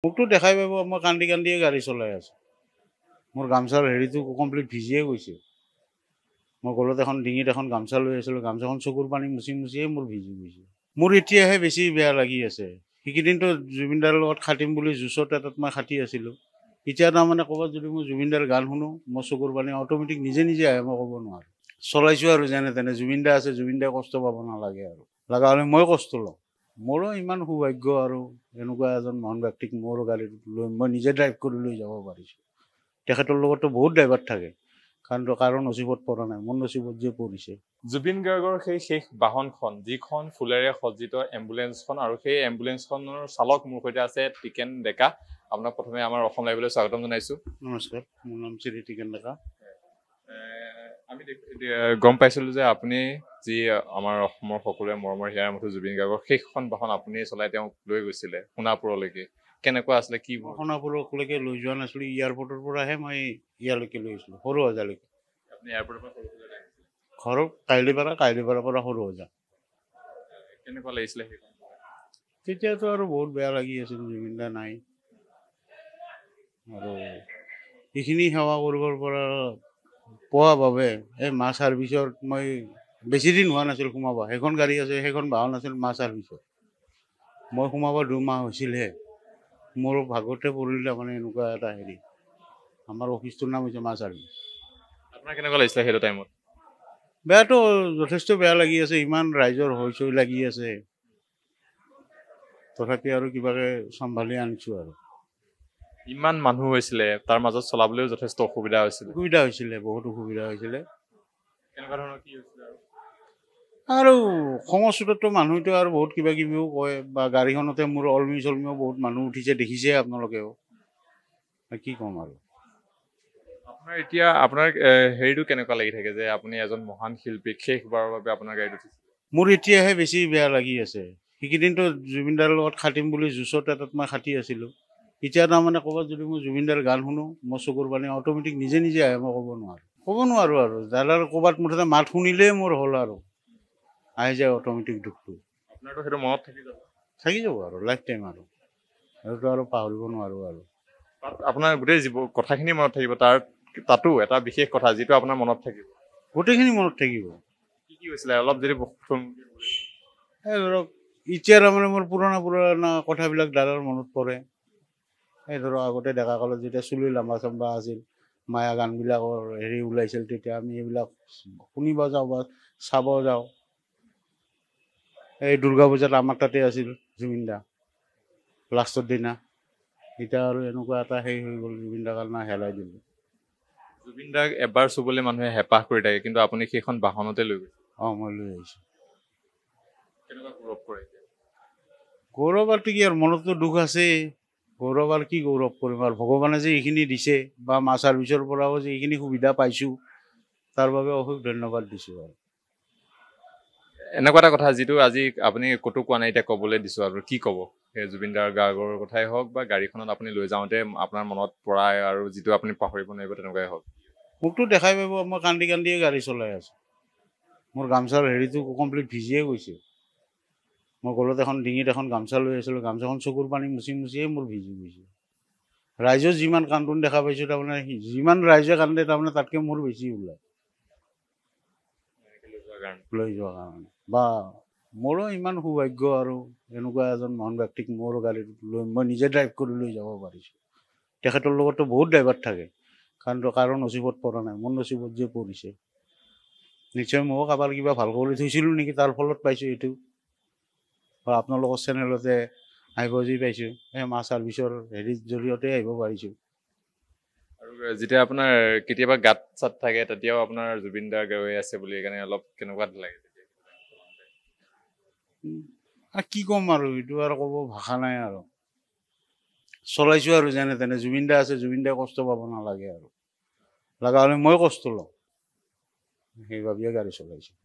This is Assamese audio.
মোকতো দেখাই পাব মই কান্দি কান্দিয়ে গাড়ী চলাই আছোঁ। মোৰ গামচাৰ হেৰিটো কমপ্লিট ভিজিয়ে গৈছে। মই গলত এখন ডিঙিত এখন গামচা লৈ আছিলোঁ, গামচাখন চকুৰ পানী মুচি মুচিয়ে মোৰ ভিজি গৈছে। মোৰ এতিয়াহে বেছি বেয়া লাগি আছে। সেইকেইদিনতো জুবিনদাৰ লগত খাটিম বুলি জুচৰ এটাত মই খাটি আছিলোঁ। এতিয়া তাৰমানে ক'ৰবাত যদি মই জুবিনদাৰ গান শুনো, মই চকুৰ পানী অট'মেটিক নিজে নিজে আহে, মই ক'ব নোৱাৰোঁ। চলাইছোঁ আৰু যেনে তেনে, জুবিনদা আছে, জুবিনদাই কষ্ট পাব নালাগে আৰু। লগা হ'লে মই কষ্ট লওঁ। মোৰো ইমান সৌভাগ্য আৰু এনেকুৱা এজন মহান ব্যক্তিক মোৰ গাড়ীত লৈ মই নিজে ড্ৰাইভ কৰি লৈ যাব পাৰিছোঁ। তেখেতৰ লগততো বহুত ড্ৰাইভাৰ থাকে, কাৰণ কাৰো নচিবত পৰা নাই, মোৰ নচিবত যে পৰিছে। জুবিন গাৰ্গৰ সেই শেষ বাহনখন, যিখন ফুলেৰে সজ্জিত এম্বুলেঞ্চখন, আৰু সেই এম্বুলেঞ্চখনৰ চালক মোৰ সৈতে আছে টিকেন ডেকা। আপোনাক প্ৰথমে আমাৰ অসম লাইভলৈ স্বাগতম জনাইছোঁ। নমস্কাৰ, মোৰ নাম শ্ৰী টিকেন ডেকা। আমি গম পাইছিলোঁ যে আপুনি যি আমাৰ অসমৰ সকলোৱে মৰমৰ হিয়াৰ মুঠি জুবিন গাৰ্গৰ শেষখন বাহন আপুনি চলাই তেওঁক লৈ গৈছিলে সোণাপুৰলৈকে। কেনেকুৱা আছিলে, কি সোণাপুৰলৈকে লৈ যোৱা নাছিলোঁ, এয়াৰপৰ্টৰ পৰাহে মই ইয়ালৈকে লৈ গৈছিলোঁ, সৰুসজালৈকে। আপুনি এয়াৰপৰ্টৰ পৰা ঘৰৰ কাইলিপাৰাৰ পৰা সৰুসজা। কেনেকুৱা লাগিছিলে সেইখন? তেতিয়াতো আৰু বহুত বেয়া লাগি আছিল, জুবিনদা নাই আৰু এইখিনি সেৱা কৰিবৰ পৰা পোৱা বাবে এই মা ছাৰ্ভিচত মই বেছি দিন হোৱা নাছিল সোমাব। সেইখন গাড়ী আছে, সেইখন বাহন আছিল মা ছাৰ্ভিচত। মই সোমাব 2 মাহ হৈছিলহে। মোৰ ভাগতে পৰিল তাৰমানে এনেকুৱা এটা হেৰি। আমাৰ অফিচটোৰ নাম হৈছে মা ছাৰ্ভিচ। আপোনাৰ কেনেকুৱা লাগিছিলে সেইটো টাইমত? বেয়াটো যথেষ্ট বেয়া লাগি আছে, ইমান ৰাইজৰ হৈ চৈ লাগি আছে, তথাপি আৰু কিবাকে চম্ভালি আনিছোঁ আৰু। ইমান মানুহ হৈছিলে, তাৰ মাজত চলাবলৈও যথেষ্ট অসুবিধা হৈছিলে। বহুত অসুবিধা হৈছিলে। কেনেকুৱা ধৰণৰ কি হৈছিলে? আৰু সংস্কৃততো মানুহটো আৰু বহুত কিবা কিবিও কয়, বা গাড়ীখনতে মোৰ অলমি চলমিও বহুত মানুহ উঠিছে, দেখিছে আপোনালোকেও। কি ক'ম আৰু। আপোনাৰ এতিয়া হেৰিটো কেনেকুৱা লাগি থাকে যে আপুনি এজন মহান শিল্পীক শেষবাৰৰ বাবে আপোনাৰ গাড়ীত উঠিছে? মোৰ এতিয়াহে বেছি বেয়া লাগি আছে। সেইকেইদিনতো জুবিনদাৰ লগত খাটিম বুলি জুচৰ এটাত মই খাটি আছিলোঁ। এতিয়া তাৰমানে ক'ৰবাত যদি মই জুবিনদাৰ গান শুনো, মই চকুৰ পানী অট'মেটিক নিজে নিজে আহে, মই ক'ব নোৱাৰোঁ আৰু। যাৰ ক'ৰবাত মুঠতে মাত শুনিলেই মোৰ হ'ল আৰু, আহি যায় অট'মেটিক দুখটো। আপোনাৰতো সেইটো মনত থাকি যাব আৰু লাইফ টাইম আৰু, সেইটোতো আৰু পাহৰিব নোৱাৰোঁ আৰু। আপোনাৰ গোটেই কথাখিনি মনত থাকিব, তাতো এটা বিশেষ কথা যিটো আপোনাৰ মনত থাকিব। গোটেইখিনি মনত থাকিব। কি হৈছিলে অলপ যদি এই ধৰক এতিয়া তাৰমানে মোৰ পুৰণা কথাবিলাক দাদাৰ মনত পৰে। এই ধৰক আগতে ডেকা কালত যেতিয়া চুলি লাম্বা চাম্বা আছিল, মায়া গানবিলাকৰ হেৰি ওলাইছিল, তেতিয়া আমি এইবিলাক শুনিব যাওঁ বা চাব যাওঁ। এই দুৰ্গা পূজাত আমাৰ তাতে আছিল জুবিনদা লাষ্টৰ দিনা। এতিয়া আৰু এনেকুৱা এটা হেৰি হৈ গ'ল, জুবিনদাৰ কাৰণে হেৰাই দিলোঁ। জুবিনদাক এবাৰ চুবলৈ মানুহে হেঁপাহ কৰি থাকে, কিন্তু আপুনি সেইখন বাহনতে লৈ গৈছে। মই লৈ আহিছোঁ। কেনেকুৱা গৌৰৱ কৰে? গৌৰৱ আৰু কি আৰু, মনততো দুখ আছেই। গৌৰৱ আৰু কি গৌৰৱ কৰিম আৰু, ভগৱানে যে এইখিনি দিছে বা মা ছাৰ্ভিচৰ পৰাও যে এইখিনি সুবিধা পাইছোঁ, তাৰ বাবে অশেষ ধন্যবাদ দিছোঁ আৰু। এনেকুৱা এটা কথা যিটো আজি আপুনি ক'তো কোৱা নাই, এতিয়া ক'বলৈ দিছোঁ আৰু, কি ক'ব? সেই জুবিনদাৰ গাৰ্গৰ কথাই হওক বা গাড়ীখনত আপুনি লৈ যাওঁতে আপোনাৰ মনত পৰা আৰু যিটো আপুনি পাহৰিব নোৱাৰিব তেনেকুৱাই হওক। মোকতো দেখাই পাব মই কান্দি কান্দিয়ে গাড়ী চলাই আছোঁ। মোৰ গামচাৰ হেৰিটো কমপ্লিট ভিজিয়ে গৈছে। মই গলত এখন ডিঙিত এখন গামচা লৈ আছিলোঁ, গামচাখন চকুৰ পানী মুচি মুচিয়ে মোৰ ভিজি গৈছে। ৰাইজৰ যিমান কান্দোন দেখা পাইছোঁ, তাৰমানে যিমান ৰাইজে কান্দে তাৰমানে তাতকৈ মোৰ বেছি ওলায় লৈ যোৱাৰ কাৰণে। বা মোৰো ইমান সৌভাগ্য আৰু এনেকুৱা এজন মহান ব্যক্তিক মোৰ গাড়ীত লৈ মই নিজে ড্ৰাইভ কৰি লৈ যাব পাৰিছোঁ। তেখেতৰ লগততো বহুত ড্ৰাইভাৰ থাকে, কাৰণ কাৰো নচিবত পৰা নাই, মোৰ নচিবত যে পৰিছে। নিশ্চয় ময়ো কাৰোবাৰ কিবা ভাল কৰি থৈছিলোঁ নেকি, তাৰ ফলত পাইছোঁ এইটো। বা আপোনালোকৰ চেনেলতে আহিব যি পাইছোঁ, এই মা ছাৰ্ভিচৰ হেৰিৰ জৰিয়তে আহিব পাৰিছোঁ। আৰু যেতিয়া আপোনাৰ কেতিয়াবা গাত চাত থাকে, তেতিয়াও আপোনাৰ জুবিনদাৰ গাড়ী আছে বুলি সেইকাৰণে অলপ কেনেকুৱা লাগে? কি ক'ম আৰু, এইটো আৰু ক'ব ভাষা নাই আৰু। চলাইছোঁ আৰু যেনে তেনে, জুবিনদা আছে, জুবিনদাই কষ্ট পাব নালাগে আৰু। লগা হ'লে মই কষ্ট লওঁ, সেইবাবেই গাড়ী চলাইছোঁ।